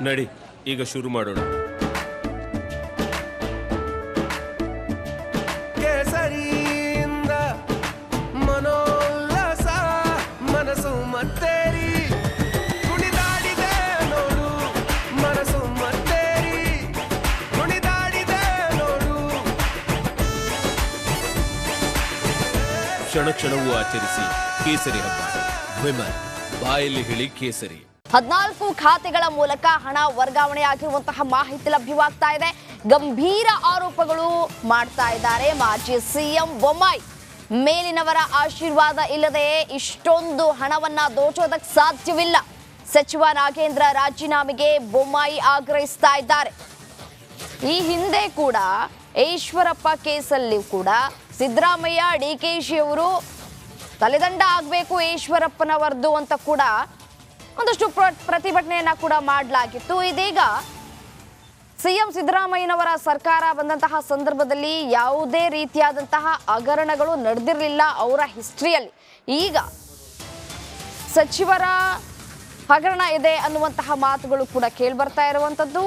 ನಡಿ ಈಗ ಶುರು ಮಾಡೋಣ. ಕೇಸರಿಯಿಂದ ಮನೋಲ್ಲಾಸ ಮನಸ್ಸು ಮತ್ತೇರಿ ಕುಣಿದಾಡಿದೆ ನೋಡು, ಮನಸ್ಸು ಮತ್ತೇರಿ ಕುಣಿದಾಡಿದೆ ನೋಡು. ಕ್ಷಣ ಕ್ಷಣವೂ ಆಚರಿಸಿ ಕೇಸರಿ ಹಬ್ಬ. ವಿಮಲ್ ಬಾಯಲ್ಲಿ ಹೇಳಿ ಕೇಸರಿ. 14 ಖಾತೆಗಳ ಮೂಲಕ ಹಣ ವರ್ಗಾವಣೆಯಾಗಿರುವಂತಹ ಮಾಹಿತಿ ಲಭ್ಯವಾಗ್ತಾ ಇದೆ. ಗಂಭೀರ ಆರೋಪಗಳು ಮಾಡ್ತಾ ಇದ್ದಾರೆ ಮಾಜಿ ಸಿಎಂ ಬೊಮ್ಮಾಯಿ. ಮೇಲಿನವರ ಆಶೀರ್ವಾದ ಇಲ್ಲದೆ ಇಷ್ಟೊಂದು ಹಣವನ್ನ ದೋಚೋದಕ್ಕೆ ಸಾಧ್ಯವಿಲ್ಲ. ಸಚಿವ ನಾಗೇಂದ್ರ ರಾಜೀನಾಮೆಗೆ ಬೊಮ್ಮಾಯಿ ಆಗ್ರಹಿಸ್ತಾ ಇದ್ದಾರೆ. ಈ ಹಿಂದೆ ಕೂಡ ಈಶ್ವರಪ್ಪ ಕೇಸಲ್ಲಿ ಕೂಡ ಸಿದ್ದರಾಮಯ್ಯ ಡಿಕೆಶಿ ಅವರು ತಲೆದಂಡ ಆಗಬೇಕು ಈಶ್ವರಪ್ಪನವರದು ಅಂತ ಕೂಡ ಒಂದಷ್ಟು ಪ್ರತಿಭಟನೆಯನ್ನ ಕೂಡ ಮಾಡಲಾಗಿತ್ತು. ಇದೀಗ ಸಿಎಂ ಸಿದ್ದರಾಮಯ್ಯನವರ ಸರ್ಕಾರ ಬಂದಂತಹ ಸಂದರ್ಭದಲ್ಲಿ ಯಾವುದೇ ರೀತಿಯಾದಂತಹ ಹಗರಣಗಳು ನಡೆದಿರಲಿಲ್ಲ ಅವರ ಹಿಸ್ಟ್ರಿಯಲ್ಲಿ. ಈಗ ಸಚಿವರ ಹಗರಣ ಇದೆ ಅನ್ನುವಂತಹ ಮಾತುಗಳು ಕೂಡ ಕೇಳಿಬರ್ತಾ ಇರುವಂಥದ್ದು.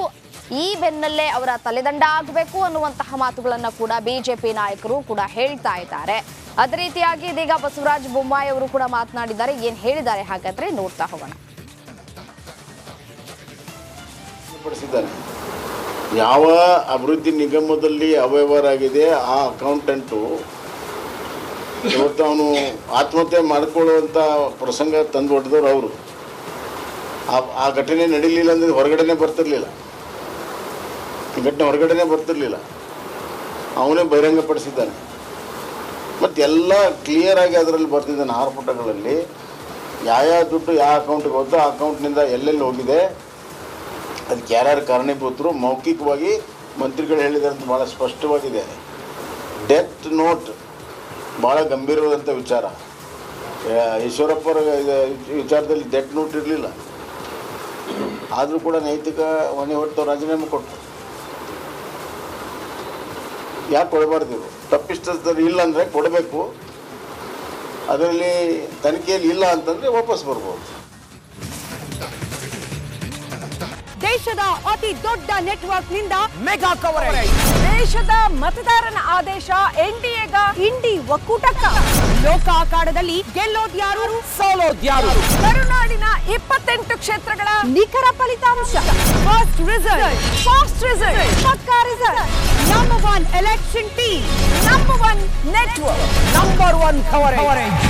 ಈ ಬೆನ್ನಲ್ಲೇ ಅವರ ತಲೆದಂಡ ಆಗಬೇಕು ಅನ್ನುವಂತಹ ಮಾತುಗಳನ್ನು ಕೂಡ ಬಿಜೆಪಿ ನಾಯಕರು ಕೂಡ ಹೇಳ್ತಾ ಇದ್ದಾರೆ. ಅದೇ ರೀತಿಯಾಗಿ ಇದೀಗ ಬಸವರಾಜ ಬೊಮ್ಮಾಯಿ ಅವರು ಕೂಡ ಮಾತನಾಡಿದ್ದಾರೆ. ಏನ್ ಹೇಳಿದ್ದಾರೆ ಹಾಗಾದ್ರೆ ನೋಡ್ತಾ ಹೋಗೋಣ. ಯಾವ ಅಭಿವೃದ್ಧಿ ನಿಗಮದಲ್ಲಿ ಅವ್ಯವಹಾರ ಆಗಿದೆ ಆ ಅಕೌಂಟೆಂಟು ಇವತ್ತು ಅವನು ಆತ್ಮಹತ್ಯೆ ಮಾಡಿಕೊಳ್ಳುವಂಥ ಪ್ರಸಂಗ ತಂದು ಹೊಡೆದವ್ರು ಅವರು. ಆ ಘಟನೆ ನಡೀಲಿಲ್ಲ ಅಂದರೆ ಹೊರಗಡೆನೇ ಬರ್ತಿರ್ಲಿಲ್ಲ, ಈ ಘಟನೆ ಹೊರಗಡೆನೇ ಬರ್ತಿರ್ಲಿಲ್ಲ. ಅವನೇ ಬಹಿರಂಗಪಡಿಸಿದ್ದಾನೆ. ಮತ್ತು ಎಲ್ಲ ಕ್ಲಿಯರಾಗಿ ಅದರಲ್ಲಿ ಬರ್ತಿದ್ದಾನೆ. 6 ಪುಟಗಳಲ್ಲಿ ಯಾವ ದುಡ್ಡು ಯಾವ ಅಕೌಂಟಿಗೆ ಹೋದ, ಆ ಅಕೌಂಟ್ನಿಂದ ಎಲ್ಲೆಲ್ಲಿ ಹೋಗಿದೆ, ಅದಕ್ಕೆ ಯಾರ್ಯಾರು ಕಾರಣೀಭೂತರು ಮೌಖಿಕವಾಗಿ ಮಂತ್ರಿಗಳು ಹೇಳಿದ್ದಾರೆ ಅಂತ ಭಾಳ ಸ್ಪಷ್ಟವಾಗಿದೆ. ಡೆತ್ ನೋಟ್ ಭಾಳ ಗಂಭೀರವಾದಂಥ ವಿಚಾರ. ಈಶ್ವರಪ್ಪರ ವಿಚಾರದಲ್ಲಿ ಡೆತ್ ನೋಟ್ ಇರಲಿಲ್ಲ, ಆದರೂ ಕೂಡ ನೈತಿಕ ಹೊಣೆ ಹೊತ್ತು ರಾಜೀನಾಮೆ ಕೊಟ್ಟರು. ಯಾಕೆ ಕೊಡಬಾರ್ದು? ತಪ್ಪಿಸ್ತರು ಇಲ್ಲ ಅಂದರೆ ಕೊಡಬೇಕು. ಅದರಲ್ಲಿ ತನಿಖೆಯಲ್ಲಿ ಇಲ್ಲ ಅಂತಂದರೆ ವಾಪಸ್ ಬರ್ಬೋದು. ದೇಶದ ಅತಿ ದೊಡ್ಡ ನೆಟ್ವರ್ಕ್ ನಿಂದ ಮೆಗಾ ಕವರೇಜ್. ದೇಶದ ಮತದಾರನ ಆದೇಶ ಎನ್ಡಿಎಗ ಇಂಡಿ ಒಕ್ಕೂಟಕ್ಕ. ಲೋಕ ಅಖಾಡದಲ್ಲಿ ಗೆಲ್ಲೋದ್ಯಾರು ಸೋಲೋದ್ಯಾರು. ಕರುನಾಡಿನ 28 ಕ್ಷೇತ್ರಗಳ ನಿಖರ ಫಲಿತಾಂಶ. ಫಾಸ್ಟ್ ರಿಸಲ್ಟ್, ಪಕ್ಕಾ result. Number 1 election team, number 1 network, number 1 coverage.